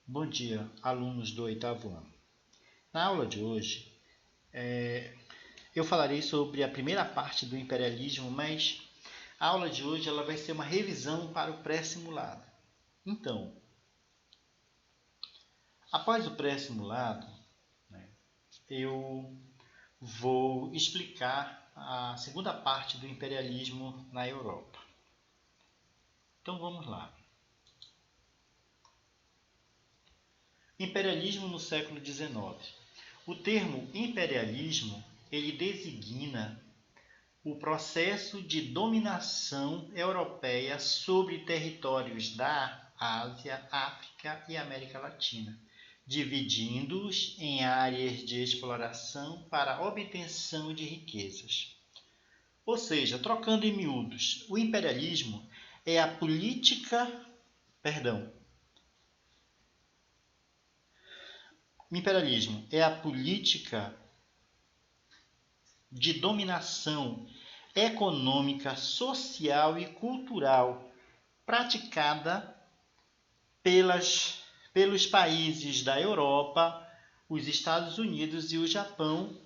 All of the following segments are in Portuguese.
Bom dia, alunos do oitavo ano. Na aula de hoje, eu falarei sobre a primeira parte do imperialismo, mas a aula de hoje ela vai ser uma revisão para o pré-simulado. Então, após o pré-simulado, eu vou explicar a segunda parte do imperialismo na Europa. Então vamos lá. Imperialismo no século XIX. O termo imperialismo ele designa o processo de dominação europeia sobre territórios da Ásia, África e América Latina, dividindo-os em áreas de exploração para obtenção de riquezas. Ou seja, trocando em miúdos, o imperialismo é a política, imperialismo é a política de dominação econômica, social e cultural praticada pelos países da Europa, os Estados Unidos e o Japão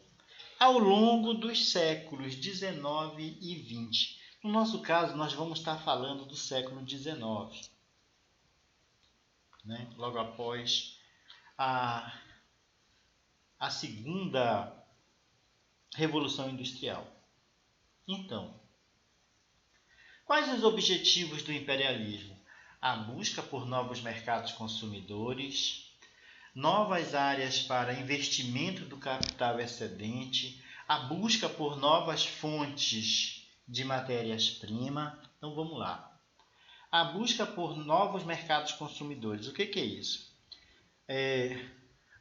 ao longo dos séculos XIX e XX. No nosso caso, nós vamos estar falando do século XIX, logo após a segunda Revolução Industrial. Então, quais os objetivos do imperialismo? A busca por novos mercados consumidores, novas áreas para investimento do capital excedente, a busca por novas fontes de matérias-primas. Então vamos lá. A busca por novos mercados consumidores. O que é isso?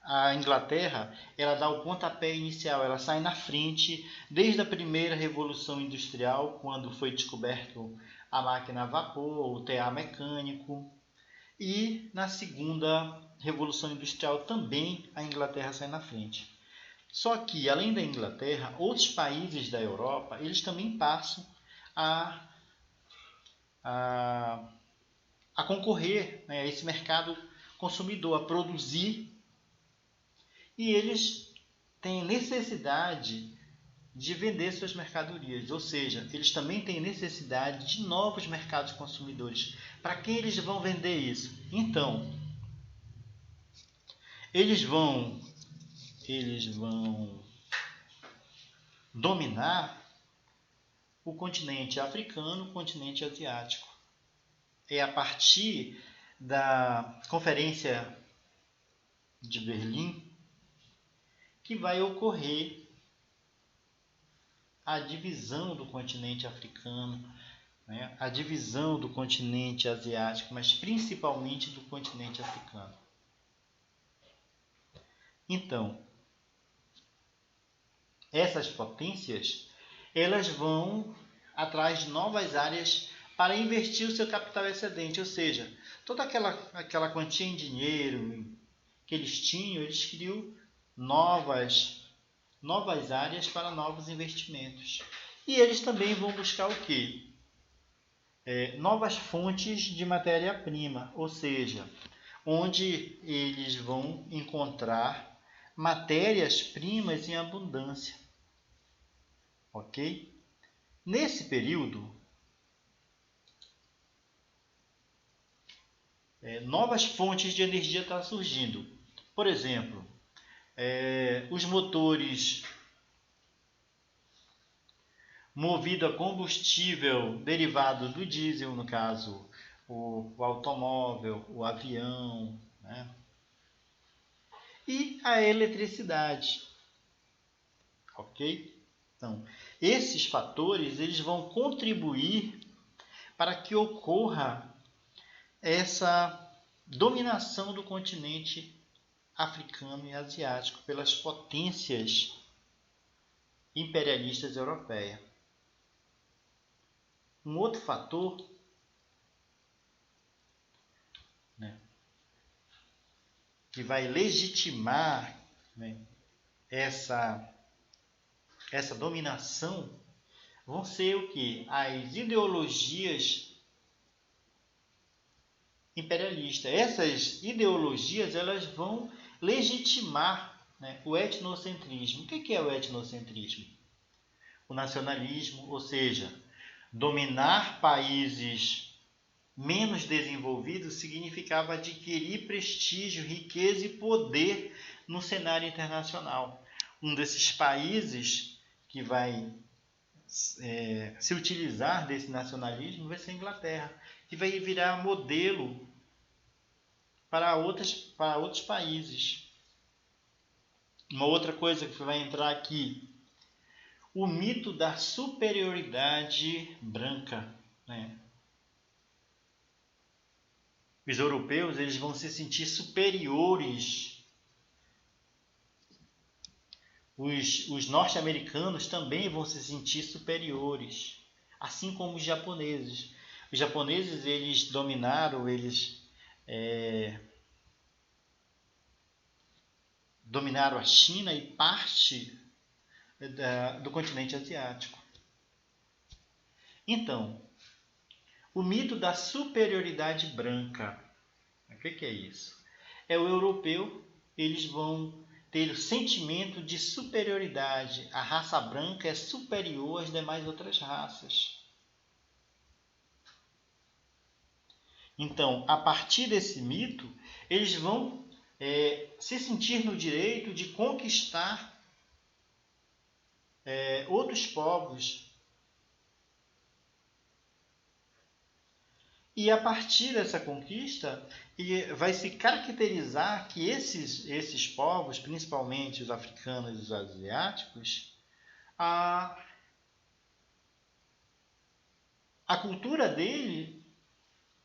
A Inglaterra ela dá o pontapé inicial, ela sai na frente desde a primeira Revolução Industrial, quando foi descoberto a máquina a vapor, o tear mecânico, e na segunda Revolução Industrial também a Inglaterra sai na frente. Só que, além da Inglaterra, outros países da Europa eles também passam a concorrer a esse mercado consumidor, a produzir, e eles têm necessidade de vender suas mercadorias, ou seja, eles também têm necessidade de novos mercados consumidores. Para quem eles vão vender isso? Então, eles vão dominar o continente africano, o continente asiático. É a partir da Conferência de Berlim que vai ocorrer a divisão do continente africano, a divisão do continente asiático, mas principalmente do continente africano. Então, essas potências elas vão atrás de novas áreas para investir o seu capital excedente, ou seja, toda aquela quantia em dinheiro que eles tinham, eles criam novas áreas para novos investimentos. E eles também vão buscar o quê? Novas fontes de matéria-prima, ou seja, onde eles vão encontrar matérias-primas em abundância. Ok? Nesse período, novas fontes de energia estão surgindo. Por exemplo, os motores movidos a combustível derivado do diesel, no caso, o automóvel, o avião, e a eletricidade. Ok? Então, esses fatores eles vão contribuir para que ocorra essa dominação do continente africano e asiático pelas potências imperialistas europeias. Um outro fator que vai legitimar essa dominação vão ser o que? As ideologias imperialista. Essas ideologias elas vão legitimar, né, o etnocentrismo. O que é o etnocentrismo? O nacionalismo, ou seja, dominar países menos desenvolvidos significava adquirir prestígio, riqueza e poder no cenário internacional. Um desses países que vai se utilizar desse nacionalismo vai ser a Inglaterra, que vai virar modelo para outros países. Uma outra coisa que vai entrar aqui, o mito da superioridade branca, né? Os europeus eles vão se sentir superiores. Os norte-americanos também vão se sentir superiores, assim como os japoneses. Os japoneses eles dominaram, dominaram a China e parte do continente asiático. Então, o mito da superioridade branca, o que é isso? É o europeu, eles vão ter o sentimento de superioridade. A raça branca é superior às demais outras raças. Então, a partir desse mito, eles vão se sentir no direito de conquistar outros povos. E a partir dessa conquista, vai se caracterizar que esses povos, principalmente os africanos e os asiáticos, a cultura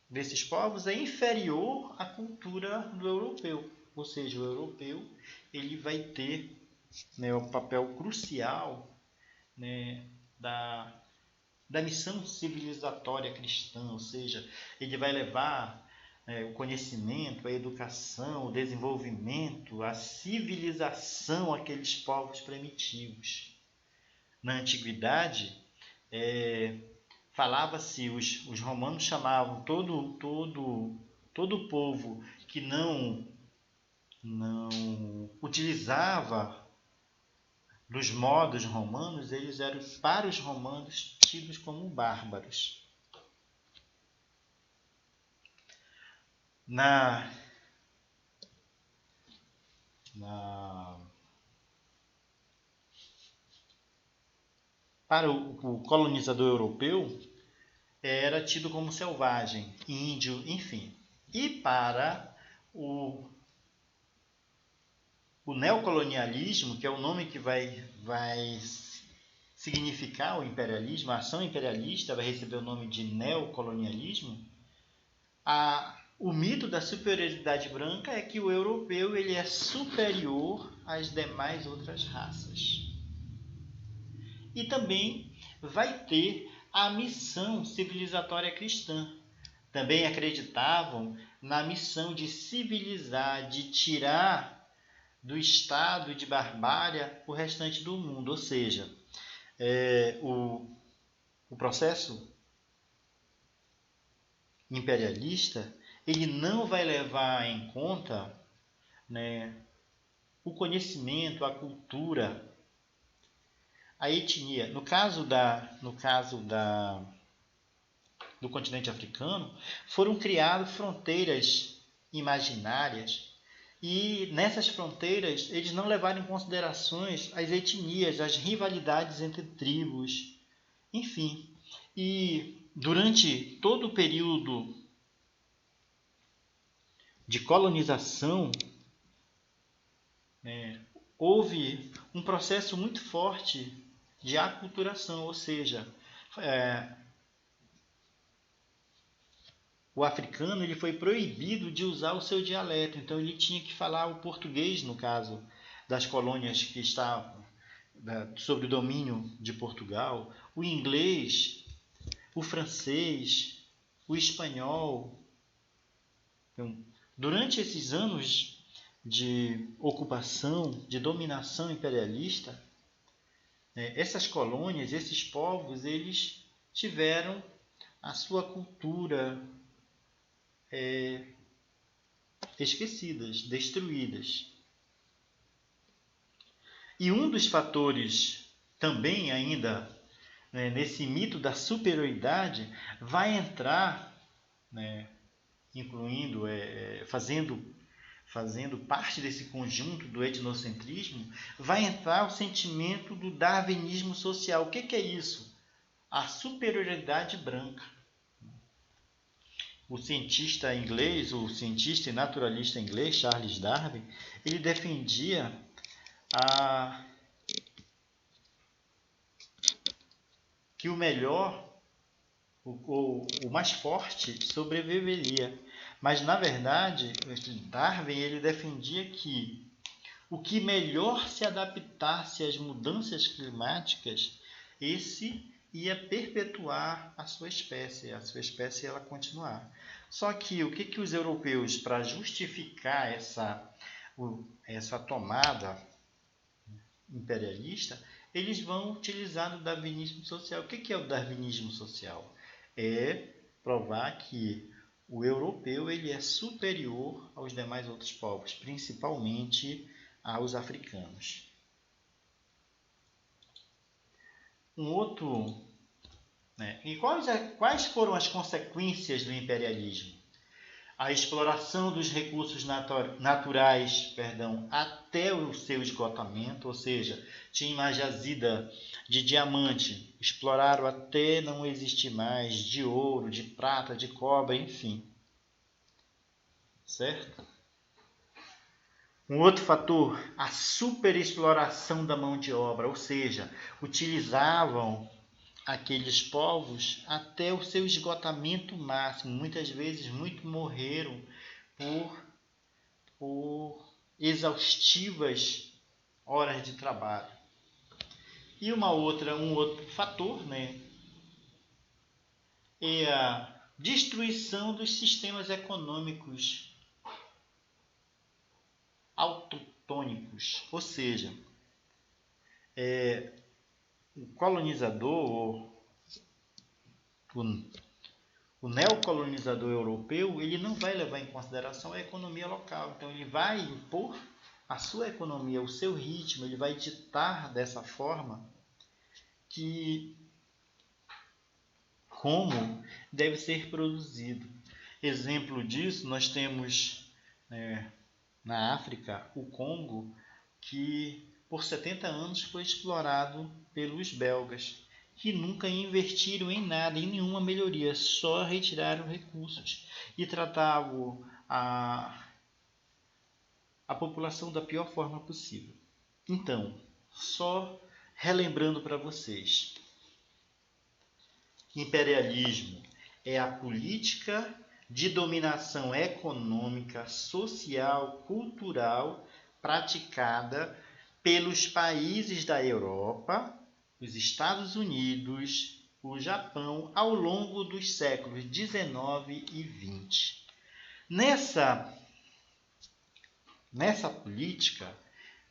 desses povos é inferior à cultura do europeu. Ou seja, o europeu ele vai ter, né, o papel crucial, né, da missão civilizatória cristã, ou seja, ele vai levar o conhecimento, a educação, o desenvolvimento, a civilização àqueles povos primitivos. Na antiguidade, falava-se, os romanos chamavam todo o povo que não utilizava dos modos romanos, eles eram, para os romanos, tidos como bárbaros. Para o colonizador europeu, era tido como selvagem, índio, enfim. E para o neocolonialismo, que é o nome que vai significar o imperialismo, a ação imperialista vai receber o nome de neocolonialismo, o mito da superioridade branca é que o europeu ele é superior às demais outras raças. E também vai ter a missão civilizatória cristã. Também acreditavam na missão de civilizar, de tirar do estado de barbárie o restante do mundo. Ou seja, o processo imperialista ele não vai levar em conta, né, o conhecimento, a cultura, a etnia. No caso do continente africano, foram criadas fronteiras imaginárias e nessas fronteiras eles não levaram em considerações as etnias, as rivalidades entre tribos, enfim. E durante todo o período de colonização, houve um processo muito forte de aculturação, ou seja, o africano ele foi proibido de usar o seu dialeto, então ele tinha que falar o português, no caso das colônias que estavam sob o domínio de Portugal, o inglês, o francês, o espanhol. Então, durante esses anos de ocupação, de dominação imperialista, essas colônias, esses povos, eles tiveram a sua cultura esquecidas, destruídas. E um dos fatores também ainda, né, nesse mito da superioridade vai entrar, né, incluindo, fazendo parte desse conjunto do etnocentrismo, vai entrar o sentimento do darwinismo social. O que é isso? A superioridade branca. O cientista inglês, o cientista e naturalista inglês, Charles Darwin, ele defendia que o melhor, o mais forte, sobreviveria. Mas, na verdade, Darwin ele defendia que o que melhor se adaptasse às mudanças climáticas, esse ia perpetuar a sua espécie ela continuar. Só que o que os europeus, para justificar essa tomada imperialista, eles vão utilizar o darwinismo social. O que é o darwinismo social? É provar que o europeu ele é superior aos demais outros povos, principalmente aos africanos. E quais foram as consequências do imperialismo? A exploração dos recursos naturais, até o seu esgotamento, ou seja, tinha uma jazida de diamante, exploraram até não existir mais, de ouro, de prata, de cobre, enfim. Certo? Um outro fator, a superexploração da mão de obra, ou seja, utilizavam aqueles povos até o seu esgotamento máximo. Muitas vezes, muitos morreram por exaustivas horas de trabalho. E um outro fator, né, é a destruição dos sistemas econômicos autotônicos, ou seja, o colonizador, o neocolonizador europeu, ele não vai levar em consideração a economia local. Então, ele vai impor a sua economia, o seu ritmo, ele vai ditar dessa forma como deve ser produzido. Exemplo disso, nós temos na África o Congo, que por 70 anos foi explorado pelos belgas, que nunca investiram em nada, em nenhuma melhoria, só retiraram recursos e tratavam a população da pior forma possível. Então, só relembrando para vocês, imperialismo é a política de dominação econômica, social, cultural praticada pelos países da Europa, os Estados Unidos, o Japão, ao longo dos séculos 19 e 20. Nessa política,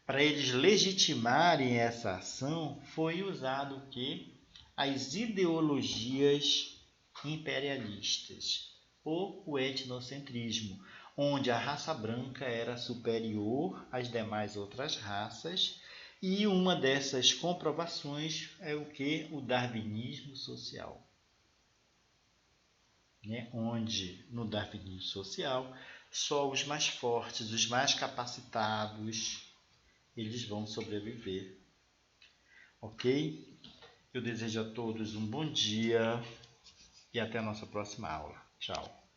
para eles legitimarem essa ação, foi usado o quê? As ideologias imperialistas, ou o etnocentrismo, onde a raça branca era superior às demais outras raças, e uma dessas comprovações é o que? O darwinismo social. Onde, no darwinismo social, só os mais fortes, os mais capacitados, eles vão sobreviver. Ok? Eu desejo a todos um bom dia e até a nossa próxima aula. Tchau.